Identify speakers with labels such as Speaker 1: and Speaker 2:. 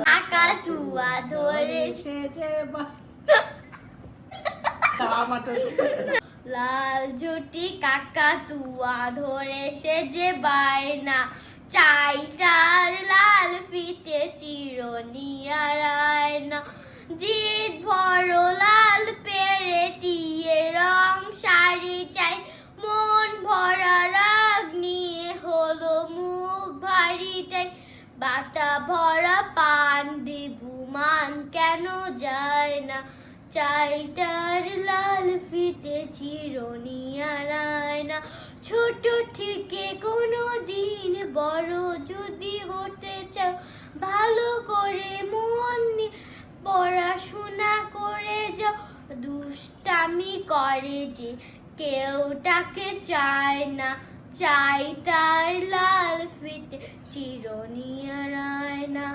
Speaker 1: কাকাতুয়া ধরেছে যে লাল ঝুটি কাকাতুয়া ধরেছে যে বায়না, চাইটার লাল ফিতে চিরনিয়ার আয়না, জিদ বড় লাল পেরে দিয়ে রং শাড়ি চাই, মন ভরা রাগ নিয়ে হলো মুখ ভারী তাই, বাটা ভরা পান দিবু মান কেন যায় না, চাইটার লাল ফিতে চিরনিয়ার আয়না। ছোট থেকে কোনো দিন বড় যদি হতে চাও, ভালো করে মন দিয়ে পড়াশোনা করে যাও, দুষ্টামি করে যে কেউ তাকে চায় না, চাই তার লাল ফিতে চিরনিয়ার আয়না।